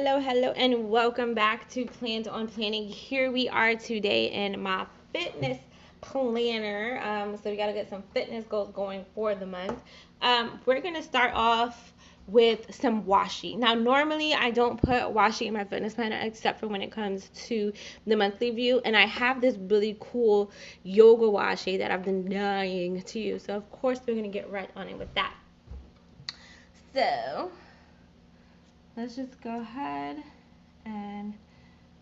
hello, and welcome back to Planned on Planning. Here we are today in my fitness planner. So we got to get some fitness goals going for the month. We're going to start off with some washi. Now, normally I don't put washi in my fitness planner except for when it comes to the monthly view. And I have this really cool yoga washi that I've been dying to use. So, of course, we're going to get right on it with that. So let's just go ahead and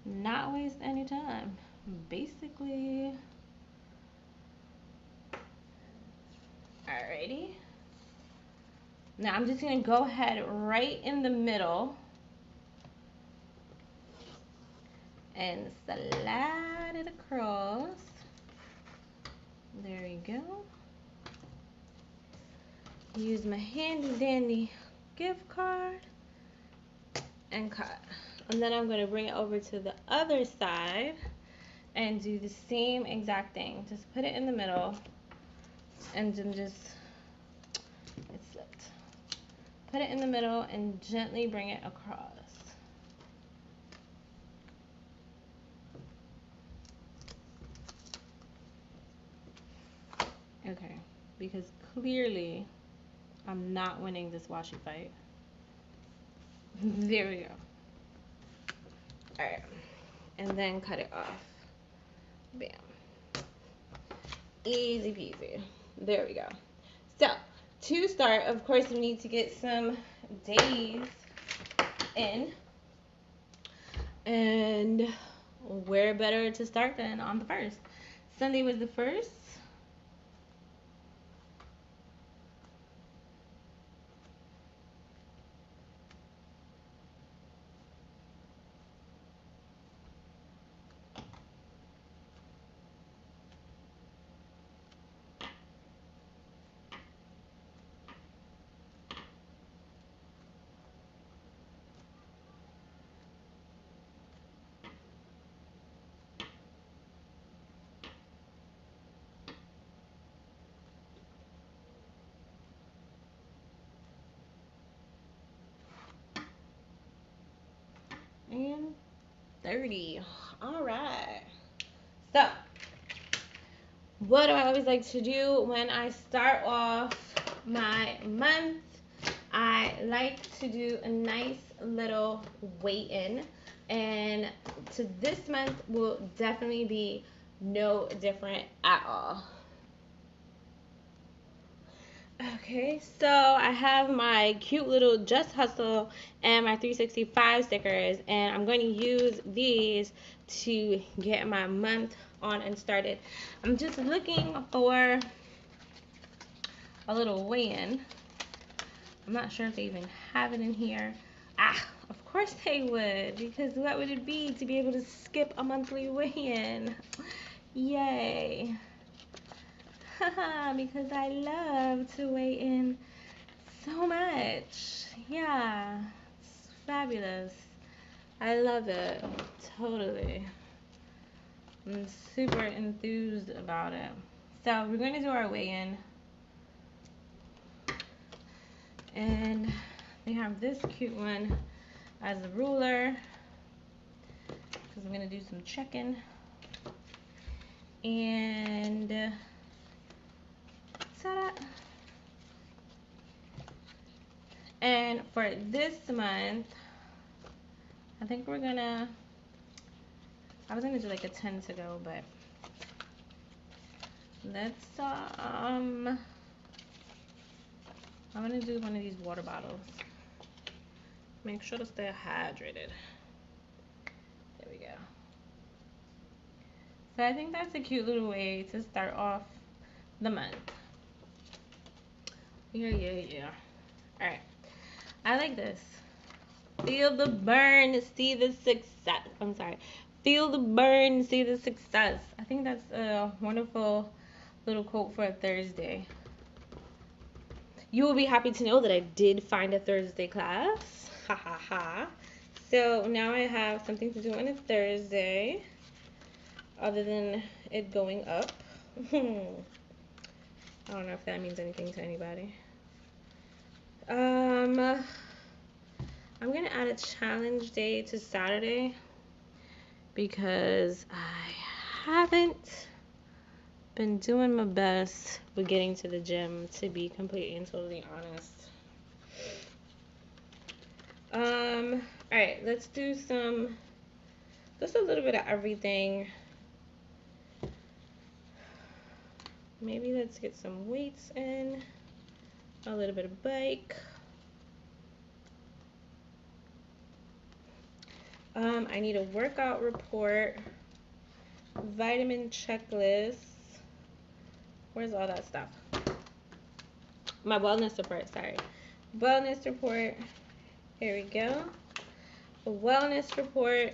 not waste any time. Basically, alrighty. Now I'm just gonna go ahead right in the middle and slide it across. There we go. Use my handy dandy gift card and cut. And then I'm going to bring it over to the other side and do the same exact thing. Just put it in the middle and then it slipped. Put it in the middle and gently bring it across. Okay, because clearly I'm not winning this washi fight. There we go. Alright, and then cut it off. Bam. Easy peasy. There we go. So, to start, of course, we need to get some days in. And where better to start than on the 1st? Sunday was the 1st. And 30. All right. So, what do I always like to do when I start off my month? I like to do a nice little weigh-in. And to this month will definitely be no different at all. Okay, so I have my cute little Just Hustle and my 365 stickers, and I'm going to use these to get my month on and started. I'm just looking for a little weigh-in. I'm not sure if they even have it in here. Of course they would, because what would it be to be able to skip a monthly weigh-in? Yay. Because I love to weigh in so much. Yeah, it's fabulous. I love it. Totally. I'm super enthused about it. So we're going to do our weigh-in. And they have this cute one as a ruler, because I'm going to do some checking. And ta-da! And for this month, I think I was gonna do like a 10 to go, but let's I'm gonna do one of these water bottles. Make sure to stay hydrated. There we go. So I think that's a cute little way to start off the month. Yeah. Alright. I like this. Feel the burn, see the success. I'm sorry. Feel the burn, see the success. I think that's a wonderful little quote for a Thursday. You will be happy to know that I did find a Thursday class. Ha ha ha. So now I have something to do on a Thursday other than it going up. I don't know if that means anything to anybody. I'm gonna add a challenge day to Saturday because I haven't been doing my best with getting to the gym, to be completely and totally honest. All right, let's do just a little bit of everything. Maybe let's get some weights in, a little bit of bike. I need a workout report, vitamin checklist. Where's all that stuff? My wellness report, sorry. Wellness report. Here we go. A wellness report.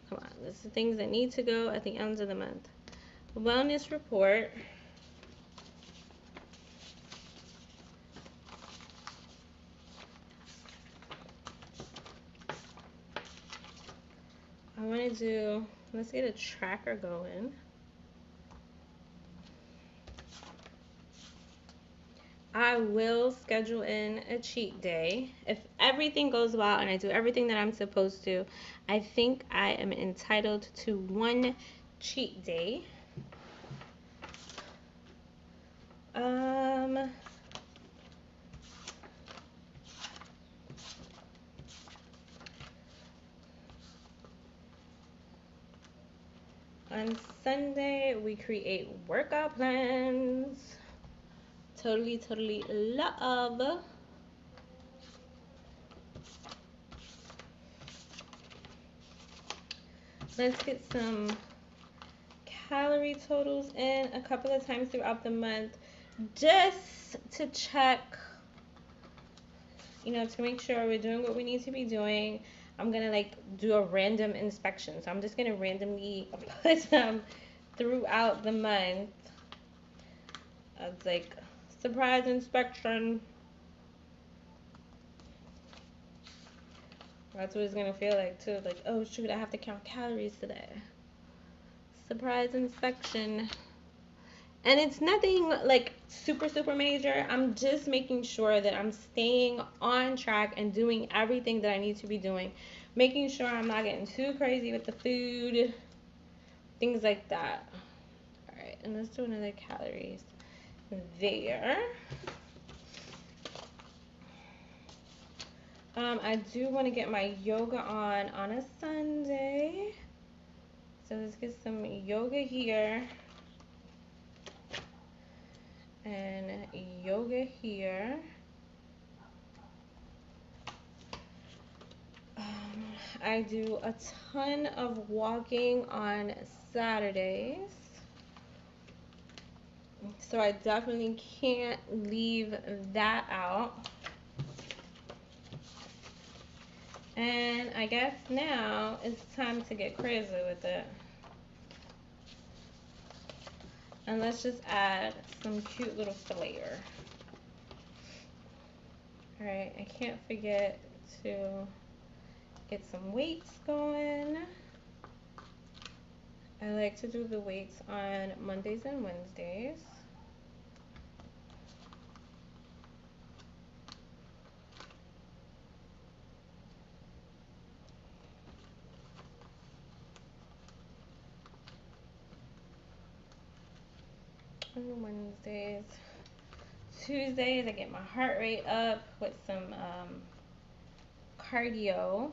Come on, this is the things that need to go at the end of the month. Wellness report. I want to do, let's get a tracker going. I will schedule in a cheat day. If everything goes well and I do everything that I'm supposed to, I think I am entitled to one cheat day. On Sunday, we create workout plans. Totally love. Let's get some calorie totals in a couple of times throughout the month, just to check, to make sure we're doing what we need to be doing. I'm gonna do a random inspection, so I'm just gonna randomly put them throughout the month. It's surprise inspection. That's what it's gonna feel like too. Oh shoot, I have to count calories today. Surprise inspection. And it's nothing super major. I'm just making sure that I'm staying on track and doing everything that I need to be doing. Making sure I'm not getting too crazy with the food. Things like that. Alright, and let's do another calories there. I do want to get my yoga on a Sunday. So let's get some yoga here. And yoga here. I do a ton of walking on Saturdays. So I definitely can't leave that out. And I guess now it's time to get crazy with it. And let's just add some cute little flair. Alright, I can't forget to get some weights going. I like to do the weights on Mondays and Wednesdays. On Wednesdays. Tuesdays, I get my heart rate up with some cardio.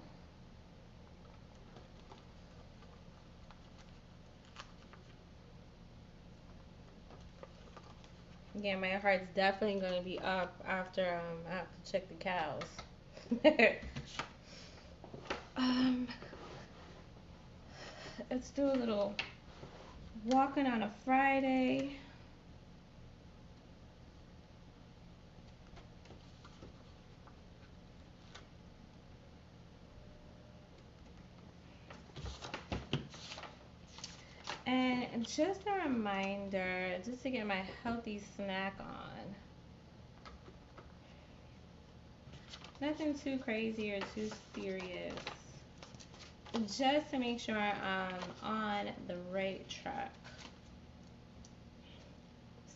Yeah, my heart's definitely going to be up after I have to check the cows. Let's do a little walking on a Friday. And just a reminder, just to get my healthy snack on. Nothing too crazy or too serious. Just to make sure I'm on the right track.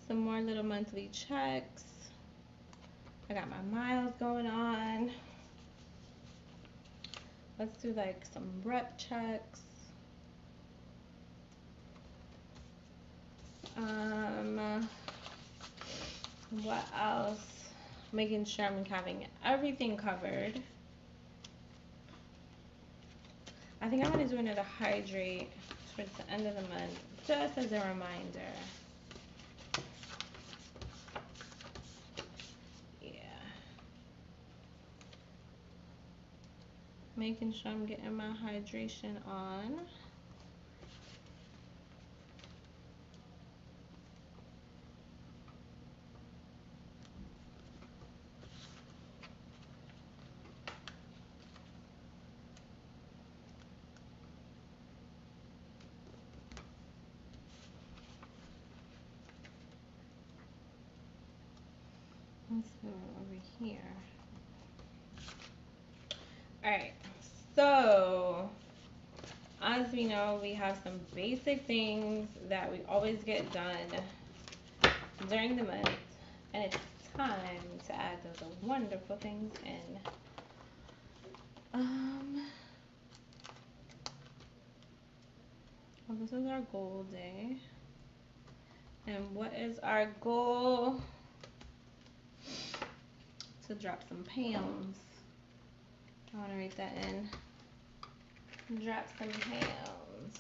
Some more little monthly checks. I got my miles going on. Let's do like some rep checks. What else? Making sure I'm having everything covered. I think I'm gonna do another hydrate towards the end of the month, just as a reminder. Yeah. Making sure I'm getting my hydration on. Let's go over here. Alright, so as we know, we have some basic things that we always get done during the month, and it's time to add those wonderful things in. Well, this is our goal day. And what is our goal? To drop some pounds. I want to write that in. Drop some pounds.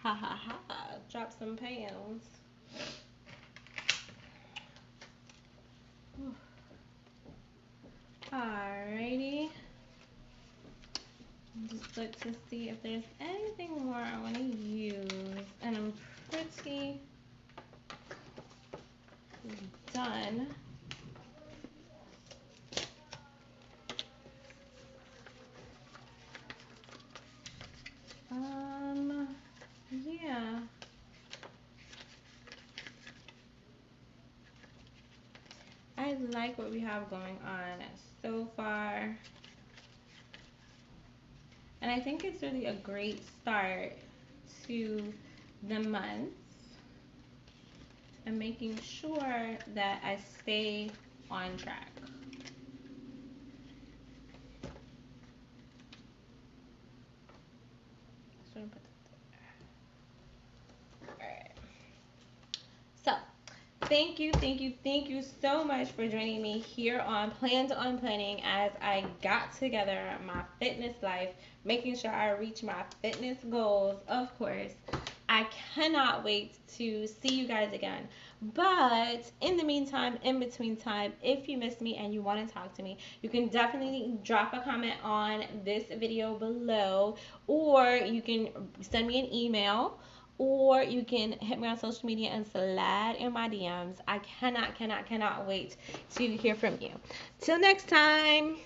Ha ha ha. Drop some pounds. Alrighty. Just look to see if there's anything more I want to use. And I'm pretty done. Yeah. I like what we have going on so far. And I think it's really a great start to the month and making sure that I stay on track. So put that there. All right. So thank you so much for joining me here on Planned on Planning as I got together my fitness life, making sure I reach my fitness goals, of course. I cannot wait to see you guys again. But in the meantime, in between time, if you missed me and you want to talk to me, you can definitely drop a comment on this video below, or you can send me an email, or you can hit me on social media and slide in my DMs. I cannot wait to hear from you. Till next time.